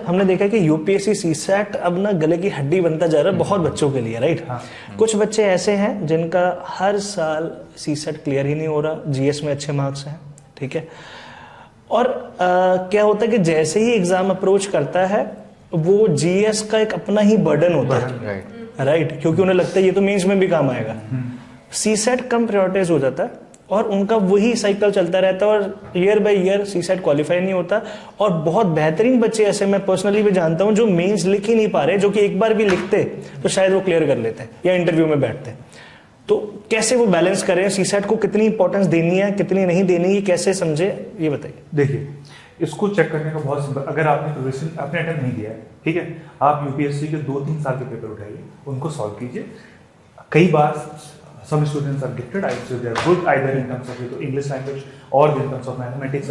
हमने देखा कि यूपीएससी सीसैट अब ना गले की हड्डी बनता जा रहा है बहुत बच्चों के लिए, राइट? कुछ बच्चे ऐसे हैं जिनका हर साल सीसैट क्लियर ही नहीं हो रहा, जीएस में अच्छे मार्क्स हैं, ठीक है। और क्या होता है कि जैसे ही एग्जाम अप्रोच करता है वो जीएस का एक अपना ही बर्डन होता है, राइट? क्योंकि उन्हें लगता है ये तो मेंस में भी काम आएगा। सीसैट कम प्रायोरिटाइज हो जाता है और उनका वही साइकिल चलता रहता है और year by year CSAT qualify नहीं होता। और बहुत बेहतरीन बच्चे ऐसे मैं पर्सनली भी जानता हूं जो मेंस लिख ही नहीं पा रहे, जो कि एक बार भी लिखते तो शायद वो क्लियर कर लेते या इंटरव्यू में बैठते। तो कैसे वो बैलेंस करें, सीसैट को कितनी इंपॉर्टेंस देनी है, कितनी नहीं देनी है, कैसे समझे, ये बताइए। देखिए, इसको चेक करने का बहुत सिंपल, अगर आपने अटेम्प्ट नहीं दिया है, ठीक है, आप यूपीएससी के 2-3 साल के पेपर उठाइए, उनको सॉल्व कीजिए। कई बार some students are gifted, so they are good either in terms of English language or in terms of mathematics.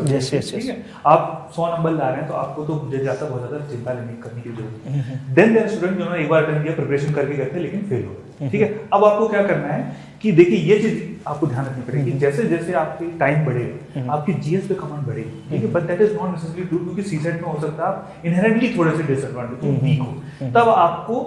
ठीक है, आप 100 नंबर ला रहे हैं तो आपको तो मुझे जाता बहुत ज्यादा चिंता करने की जरूरत है। देन देयर स्टूडेंट जिन्होंने एक बार अटेम्प्ट किया, प्रिपरेशन करके गए थे लेकिन फेल हो गए, ठीक है। अब आपको क्या करना है कि देखिए ये चीज आपको ध्यान रखनी पड़ेगी, जैसे जैसे आपकी टाइम बढ़ेगा आपकी जीएस पे कमांड बढ़ेगी, ठीक है, but that is not necessary true, क्योंकि सीसेट में हो सकता है आप इनहेरेंटली थोड़े से डिसएडवांटेज वीक हो। तब आपको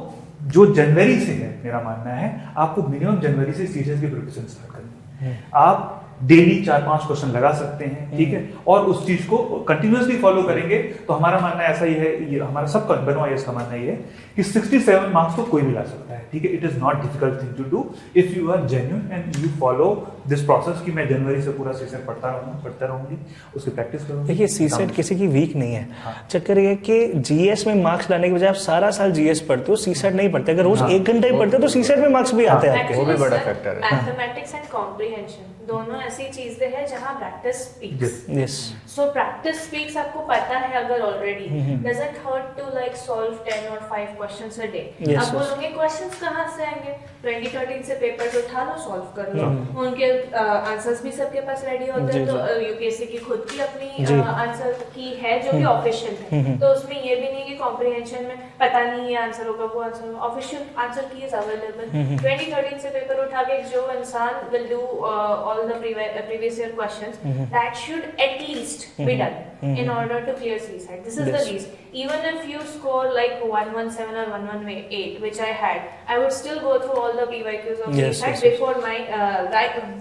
जो जनवरी से है, मेरा मानना है आपको मिनिमम जनवरी से सीसीएस की प्रिपरेशन स्टार्ट करनी है। आप डेली 4-5 क्वेश्चन लगा सकते हैं, ठीक है, और उस चीज को कंटिन्यूअसली फॉलो करेंगे तो हमारा मानना ऐसा ही है, ये हमारा सबका बनवाइएस का मानना ये है कि 67 मार्क्स तो कोई भी ला सकता है, ठीक है। It is not difficult thing to do if you are genuine and you follow this process कि मैं जनवरी से पूरा सीसेट पढ़ता रहूंगी, उसकी प्रैक्टिस करूंगी। देखिए, सीसेट किसी की वीक नहीं है। चक्कर ये है कि जीएस में मार्क्स लाने के बजाय आप सारा साल जीएस पढ़ते हो, सीसेट नहीं पढ़ते। अगर रोज 1 घंटा ही पढ़ते हो तो सीसेट में मार्क्स भी आते हैं आपके। वो भी बड़ा फैक्टर है। मैथमेटिक्स एंड कॉम्प्रिहेंशन दोनों ऐसी चीजें हैं जहां practice speaks. Yes, so practice speaks आपको पता है अगर already, doesn't hurt to like solve 10 और 5 क्वेश्चंस अ डे। आप बोलोगे क्वेश्चंस कहां से आएंगे, 2013 से पेपर्स उठा लो, सॉल्व कर लो, उनके आंसर्स भी सबके पास रेडी होते हैं। तो यूपीएससी की खुद की अपनी आंसर की है जो कि ऑफिशियल है, तो उसमें ये भी नहीं कि कॉम्प्रिहेंशन में पता नहीं ये आंसर होगा वो आंसर होगा, ऑफिशियल आंसर की इज अवेलेबल। 2013 से पेपर उठा के जो इंसान will do all the previous year questions, that should at least be done in order to clear CSAT. This is the least. Even if you score like 117 or 118, which I had, I would still go through all the PYQs of CSAT before my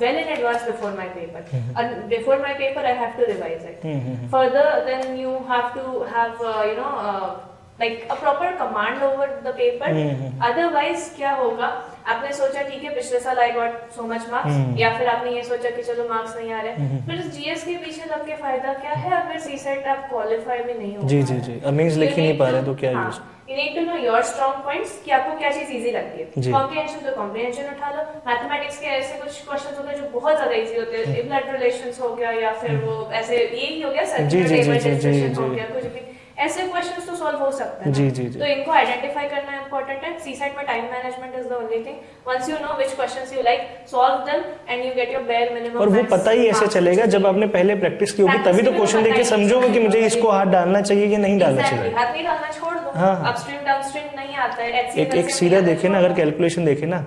well in advance before my paper. And before my paper, I have to revise it. Further, then you have to have like a proper command over the paper. Otherwise क्या होगा, आपने सोचा ठीक है पिछले साल I got so much marks, या फिर आपने ये सोचा कि चलो मार्क्स नहीं आ रहे, फिर जीएस के पीछे लग के फायदा क्या है अगर सीसेट आप क्वालिफाई भी नहीं हो। जी मींस लिख ही नहीं पा रहे तो क्या use. You need to know your strong points कि आपको क्या चीज इजी लगती है। कॉम्प्रिहेंशन तो कॉम्प्रिहेंशन उठा लो, मैथमेटिक्स के ऐसे कुछ क्वेश्चंस होते हैं जो बहुत ज्यादा इजी होते हैं, ब्लड रिलेशंस हो गया या फिर वो ऐसे यही हो गया, सर्कुलर टेबल डिस्कशन हो गया, कुछ भी ऐसे क्वेश्चंस तो सॉल्व हो सकते हैं। तो इनको आइडेंटिफाई करना इंपॉर्टेंट है। सीसेट में time management is the only thing. Once you know which questions you like, solve them and you get your bare minimum. और वो पता ही ऐसे चलेगा जब आपने पहले प्रैक्टिस की होगी, तभी तो क्वेश्चन देख के समझोगे कि मुझे इसको हाथ डालना चाहिए कि नहीं डालना चाहिए। हाथ नहीं डालना छोड़ दो, अपस्ट्रीम डाउनस्ट्रीम नहीं आता है। एक सीधा देखे ना, अगर कैलकुलेशन देखे ना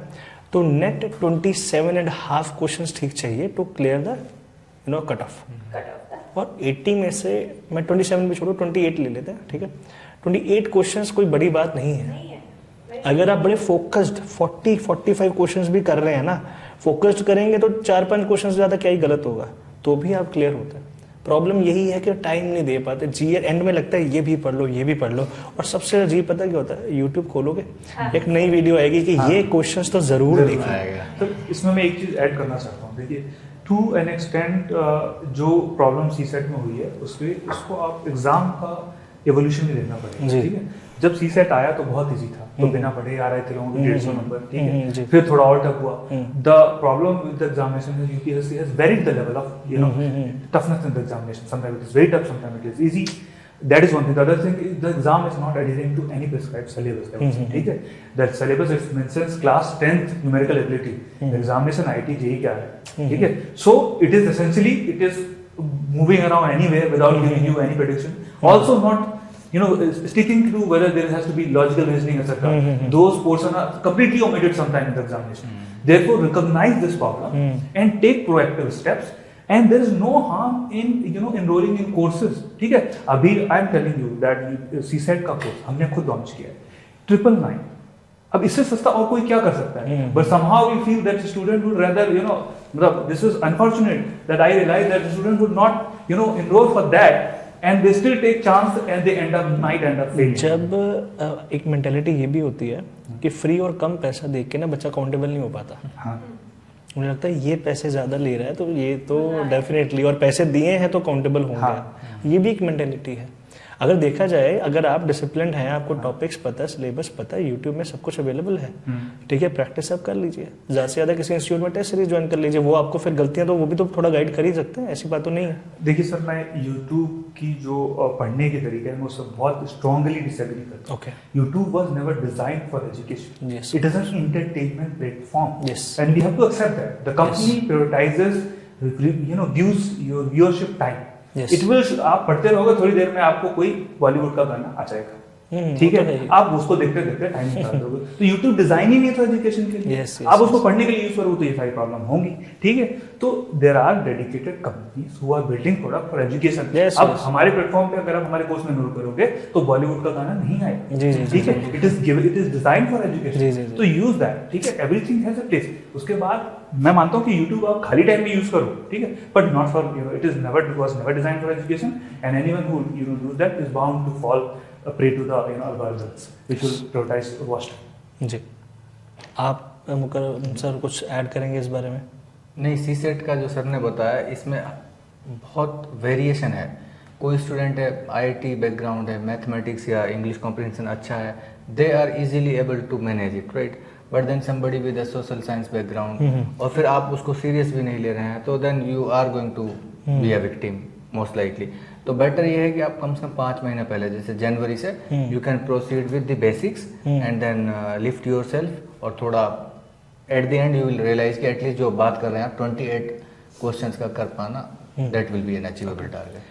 तो नेट 27.5 क्वेश्चंस ठीक चाहिए to clear the cut off. और 80 में से मैं 27 भी छोड़ो 28 ले लेते हैं, ठीक है। 28 क्वेश्चंस कोई बड़ी बात नहीं है। अगर आप बड़े फोकस्ड 40-45 क्वेश्चंस भी कर रहे हैं ना, फोकस्ड करेंगे तो 4-5 क्वेश्चंस से ज्यादा क्या ही गलत होगा, तो भी आप क्लियर होते हैं। प्रॉब्लम यही है कि टाइम नहीं दे पाते। जीएस एंड में लगता है ये भी पढ़ लो ये भी पढ़ लो, और सबसे अजीब पता क्या होता है, यूट्यूब खोलोगे एक नई वीडियो आएगी कि ये क्वेश्चंस तो जरूर देखिए। तो इसमें मैं एक चीज ऐड करना चाहता हूँ। देखिए, टू एन एक्सटेंट जो प्रॉब्लम सीसेट में हुई है उसको आप एग्जाम का एवोल्यूशन भी देखना पड़ेगा, ठीक है। जब सीसेट आया तो बहुत इजी था, तो बिना पढ़े आ रहे थे लोगों को 150 नंबर, ठीक है। फिर थोड़ा और टफ हुआ। The problem with the examination is UPSC has varied the level of toughness in the examination. Sometimes it is very tough, sometimes it is easy. That is one thing. The other thing is the exam is not adhering to any prescribed syllabus. ठीक है, that syllabus it mentions class 10th numerical ability. The examination IT JEE क्या है, ठीक है. So it is essentially moving around anywhere without giving you any prediction. Also not sticking to whether there has to be logical reasoning etc. Those portions are completely omitted sometime in the examination. Therefore recognize this problem and take proactive steps. and there is no harm in enrolling in courses. ठीक है, अभी I am telling you that CSET का course हमने खुद launch किया है 999. अब इससे सस्ता और कोई क्या कर सकता है? But somehow we feel that student would rather मतलब this is unfortunate that I realize that student would not enroll for that and they still take chance and they end up failing. जब एक mentality ये भी होती है कि free और कम पैसा देख के ना बच्चा काउंटेबल नहीं हो पाता। हाँ, मुझे लगता है ये पैसे ज़्यादा ले रहा है तो ये तो डेफिनेटली, और पैसे दिए हैं तो काउंटेबल होंगे। हाँ। ये भी एक मेंटेलिटी है। अगर देखा जाए, अगर आप डिसिप्लिन हैं, आपको टॉपिक्स पता है, सिलेबस पता है, यूट्यूब में सब कुछ अवेलेबल है, ठीक है, प्रैक्टिस आप कर लीजिए। ज़्यादा से ज़्यादा किसी इंस्टीट्यूट में टेस्ट सीरीज ज्वाइन कर लीजिए, वो आपको फिर गलतियाँ तो वो भी तो थोड़ा गाइड कर ही सकते हैं, ऐसी बात तो नहीं है। देखिए सर, मैं यूट्यूब की जो पढ़ने के तरीके हैं मैं उससे बहुत स्ट्रांगली डिसएग्री करता हूँ। Okay, YouTube was never designed for education. Yes. It is an entertainment platform Yes. And we have to accept that the company prioritises gives your viewership time. Yes. It will, आप पढ़ते रहोगे, थोड़ी देर में आपको कोई बॉलीवुड का गाना आ जाएगा, ठीक वो तो है, है। आप उसको देखते देखते टाइम निकाल दोगे। तो यूट्यूब डिजाइन ही नहीं था एजुकेशन के लिए। Yes, yes, आप उसको पढ़ने के लिए यूज करोगे तो ये सारी प्रॉब्लम होंगी, ठीक है। तो there are dedicated companies who are building product for education. Yes, अब yes. हमारे प्लेटफॉर्म पे अगर आप हमारे कोर्स में एनरोल करोगे तो बॉलीवुड का गाना नहीं आएगा, जी, जी, ठीक जी, है। इट इज डिजाइन फॉर जी, जी, एजुकेशन, जी। तो यूज दैट, ठीक है। Everything has a place. उसके बाद मैं मानता हूँ कि यूट्यूब आप खाली टाइम में यूज करो, ठीक है, but not for it is never was never design for education and anyone who use that is bound to fall prey to the algorithms which will prioritize watch time. जी, आप मुकर sir कुछ add करेंगे इस बारे में? नहीं, CSAT का जो सर ने बताया इसमें बहुत वेरिएशन है। कोई स्टूडेंट है आईआईटी बैकग्राउंड है, मैथमेटिक्स या इंग्लिश कॉम्प्रिहेंशन अच्छा है, they are easily able to manage it, right. But then somebody with a social science background और फिर आप उसको सीरियस भी नहीं ले रहे हैं, तो then you are going to be a victim most likely. तो बेटर ये है कि आप कम से कम 5 महीने पहले, जैसे जनवरी से you can proceed with the basics and then lift yourself, और थोड़ा at the end you will realize कि एटलीस्ट जो बात कर रहे हैं आप 28 क्वेश्चंस का कर पाना, that will be an achievable target.